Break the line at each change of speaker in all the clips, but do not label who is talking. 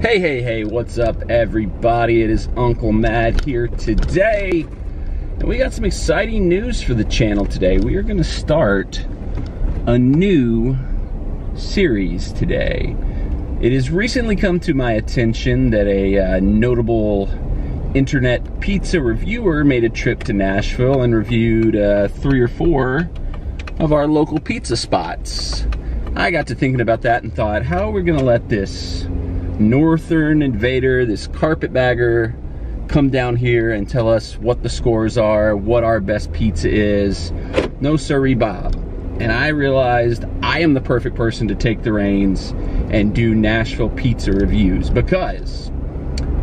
Hey, what's up everybody? It is Uncle Mad here today, and we got some exciting news for the channel today. We are going to start a new series today. It has recently come to my attention that a notable internet pizza reviewer made a trip to Nashville and reviewed 3 or 4 of our local pizza spots. I got to thinking about that and thought, how are we going to let this northern invader, this carpetbagger, come down here and tell us what the scores are, what our best pizza is? No sirree, Bob. And I realized I am the perfect person to take the reins and do Nashville pizza reviews, because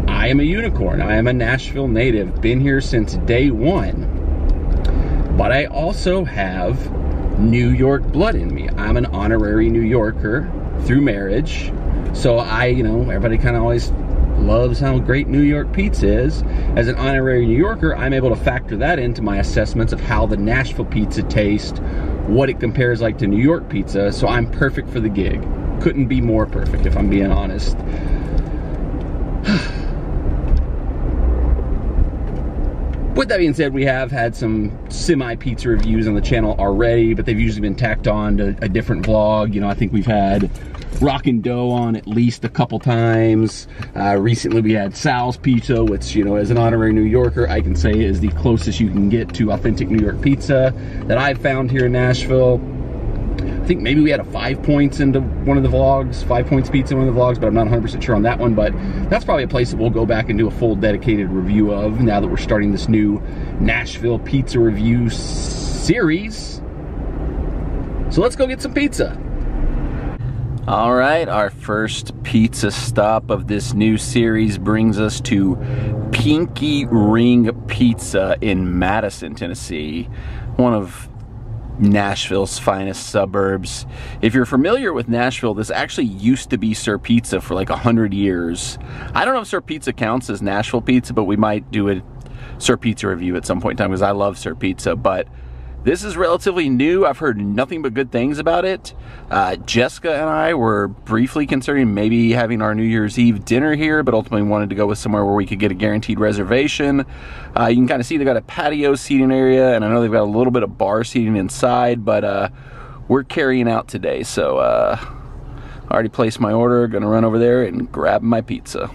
I am a unicorn. I am a Nashville native, been here since day one. But I also have New York blood in me. I'm an honorary New Yorker through marriage. So everybody kind of always loves how great New York pizza is. As an honorary New Yorker, I'm able to factor that into my assessments of how the Nashville pizza tastes, what it compares like to New York pizza. So I'm perfect for the gig. Couldn't be more perfect, if I'm being honest. With that being said, we have had some semi-pizza reviews on the channel already, but they've usually been tacked on to a different vlog. I think we've had Rockin' Dough on at least a couple times. Recently we had Sal's Pizza, which, as an honorary New Yorker, I can say is the closest you can get to authentic New York pizza that I've found here in Nashville. I think maybe we had a 5 points into one of the vlogs, 5 points pizza in one of the vlogs, but I'm not 100% sure on that one. But that's probably a place that we'll go back and do a full dedicated review of now that we're starting this new Nashville pizza review series. So let's go get some pizza. All right, our first pizza stop of this new series brings us to Pinky Ring Pizza in Madison, Tennessee, one of Nashville's finest suburbs. If you're familiar with Nashville, this actually used to be Sir Pizza for like 100 years. I don't know if Sir Pizza counts as Nashville pizza, but we might do a Sir Pizza review at some point in time because I love Sir Pizza. But this is relatively new. I've heard nothing but good things about it. Jessica and I were briefly considering maybe having our New Year's Eve dinner here, but ultimately wanted to go with somewhere where we could get a guaranteed reservation. You can kind of see they've got a patio seating area, and I know they've got a little bit of bar seating inside, but we're carrying out today. So I already placed my order, gonna run over there and grab my pizza.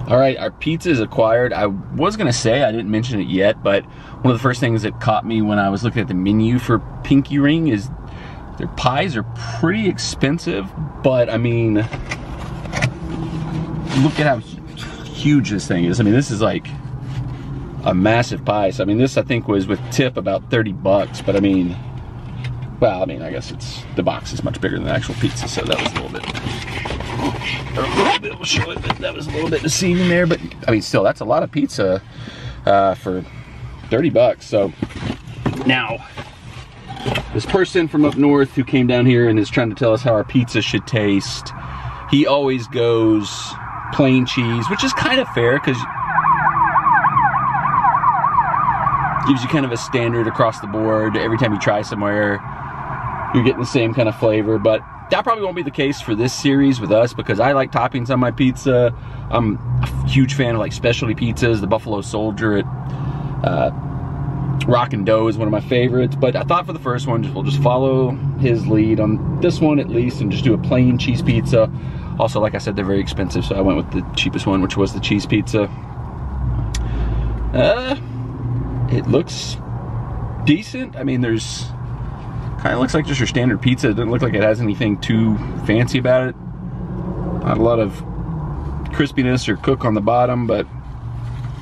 All right, our pizza is acquired. I was gonna say, I didn't mention it yet, but one of the first things that caught me when I was looking at the menu for Pinky Ring is their pies are pretty expensive, but I mean, look at how huge this thing is. I mean, this is like a massive pie. So I mean, this I think was with tip about 30 bucks, but I mean, well, I mean, I guess the box is much bigger than the actual pizza, so that was a little bit will show it, but that was a little bit deceiving there. But I mean, still, that's a lot of pizza for 30 bucks. So now, this person from up north who came down here and is trying to tell us how our pizza should taste, he always goes plain cheese, which is kind of fair because gives you kind of a standard across the board. Every time you try somewhere, you're getting the same kind of flavor. But that probably won't be the case for this series with us, because I like toppings on my pizza. I'm a huge fan of like specialty pizzas. The Buffalo Soldier at Rockin' Dough is one of my favorites. But I thought for the first one, we'll just follow his lead on this one at least and just do a plain cheese pizza. Also, like I said, they're very expensive, so I went with the cheapest one, which was the cheese pizza. It looks decent. I mean, there's kind of looks like just your standard pizza. It doesn't look like it has anything too fancy about it. Not a lot of crispiness or cook on the bottom, but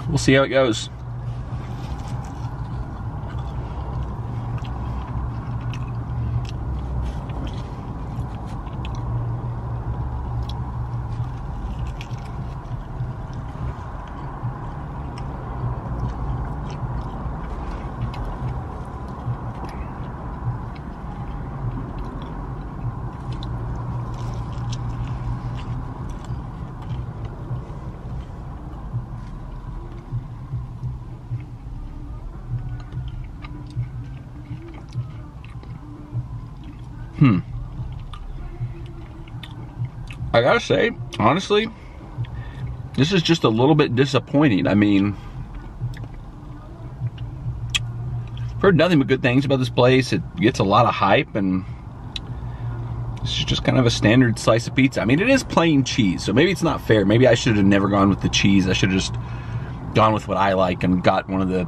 we'll see how it goes. I gotta say, honestly, this is just a little bit disappointing. I mean, I've heard nothing but good things about this place. It gets a lot of hype, and this is just kind of a standard slice of pizza. I mean, it is plain cheese, so maybe it's not fair. Maybe I should have never gone with the cheese. I should have just gone with what I like and got one of the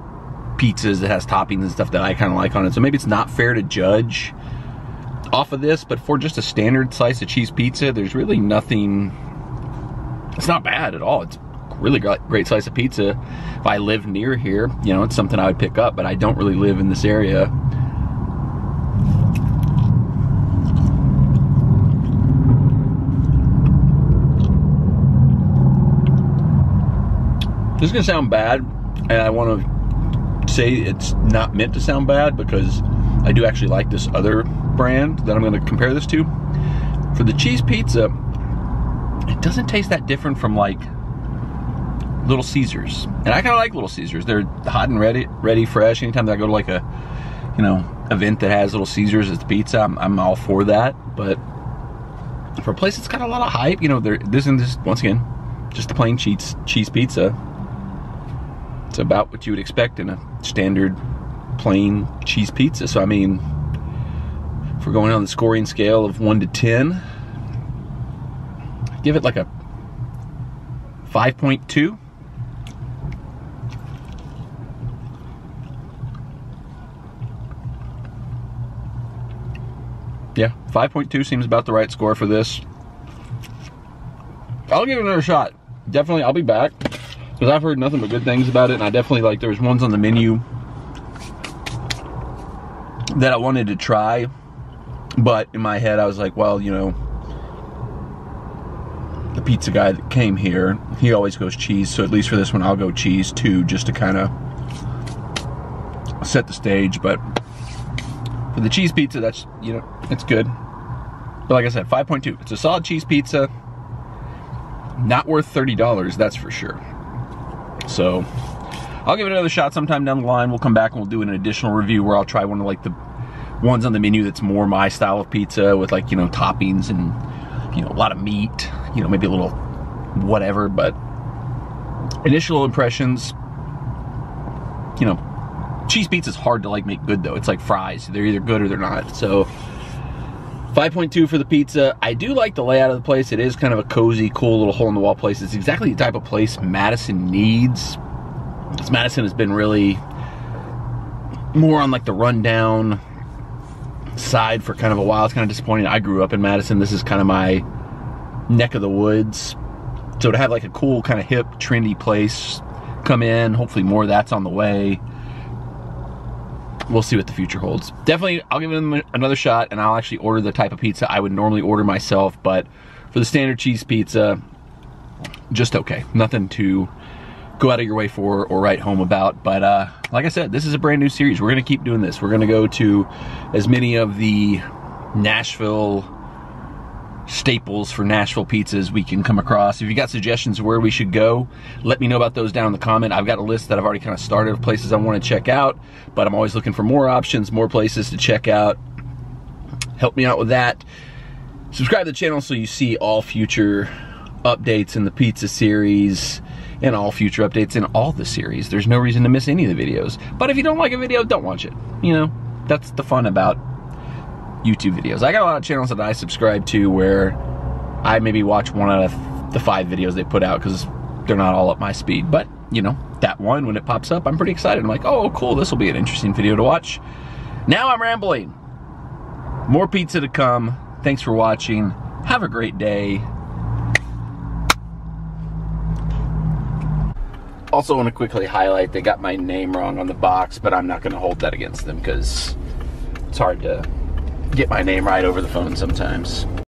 pizzas that has toppings and stuff that I kind of like on it. So maybe it's not fair to judge off of this, but for just a standard slice of cheese pizza, there's really nothing. It's not bad at all. It's a really great slice of pizza. If I lived near here, you know, it's something I would pick up, but I don't really live in this area. This is gonna sound bad, and I want to say it's not meant to sound bad, because I do actually like this other brand that I'm going to compare this to. For the cheese pizza, it doesn't taste that different from like Little Caesars, and I kind of like Little Caesars. They're hot and ready, fresh. Anytime that I go to like a, you know, event that has Little Caesars as pizza, I'm all for that. But for a place that's got a lot of hype, you know, this once again, just a plain cheese pizza. It's about what you would expect in a standard plain cheese pizza. So I mean, if we're going on the scoring scale of 1 to 10, give it like a 5.2. Yeah, 5.2 seems about the right score for this. I'll give it another shot. Definitely, I'll be back, because I've heard nothing but good things about it, and I definitely like, there's ones on the menu that I wanted to try, but in my head I was like, well, you know, the pizza guy that came here, he always goes cheese, so at least for this one I'll go cheese too, just to kind of set the stage. But for the cheese pizza, that's, you know, it's good. But like I said, 5.2. It's a solid cheese pizza. Not worth $30, that's for sure. So I'll give it another shot sometime down the line. We'll come back and we'll do an additional review where I'll try one of like the ones on the menu that's more my style of pizza, with like, you know, toppings and, you know, a lot of meat, you know, maybe a little whatever. But initial impressions, you know, cheese pizza is hard to like make good though. It's like fries. They're either good or they're not. So 5.2 for the pizza. I do like the layout of the place. It is kind of a cozy, cool little hole in the wall place. It's exactly the type of place Madison needs. Because Madison has been really more on like the rundown side for kind of a while. It's kind of disappointing. I grew up in Madison. This is kind of my neck of the woods. So to have like a cool kind of hip, trendy place come in, hopefully more of that's on the way. We'll see what the future holds. Definitely, I'll give it another shot, and I'll actually order the type of pizza I would normally order myself. But for the standard cheese pizza, just okay. Nothing to go out of your way for or write home about. But like I said, this is a brand new series. We're going to keep doing this. We're going to go to as many of the Nashville staples for Nashville pizzas we can come across. If you got suggestions of where we should go, let me know about those down in the comment. I've got a list that I've already kind of started of places I want to check out, but I'm always looking for more options, more places to check out. Help me out with that. Subscribe to the channel so you see all future updates in the pizza series and all future updates in all the series. There's no reason to miss any of the videos. But if you don't like a video, don't watch it. You know, that's the fun about YouTube videos. I got a lot of channels that I subscribe to where I maybe watch 1 out of the 5 videos they put out because they're not all up my speed. But, you know, that one, when it pops up, I'm pretty excited. I'm like, oh, cool, this will be an interesting video to watch. Now I'm rambling. More pizza to come. Thanks for watching. Have a great day. Also want to quickly highlight, they got my name wrong on the box, but I'm not going to hold that against them because it's hard to get my name right over the phone sometimes.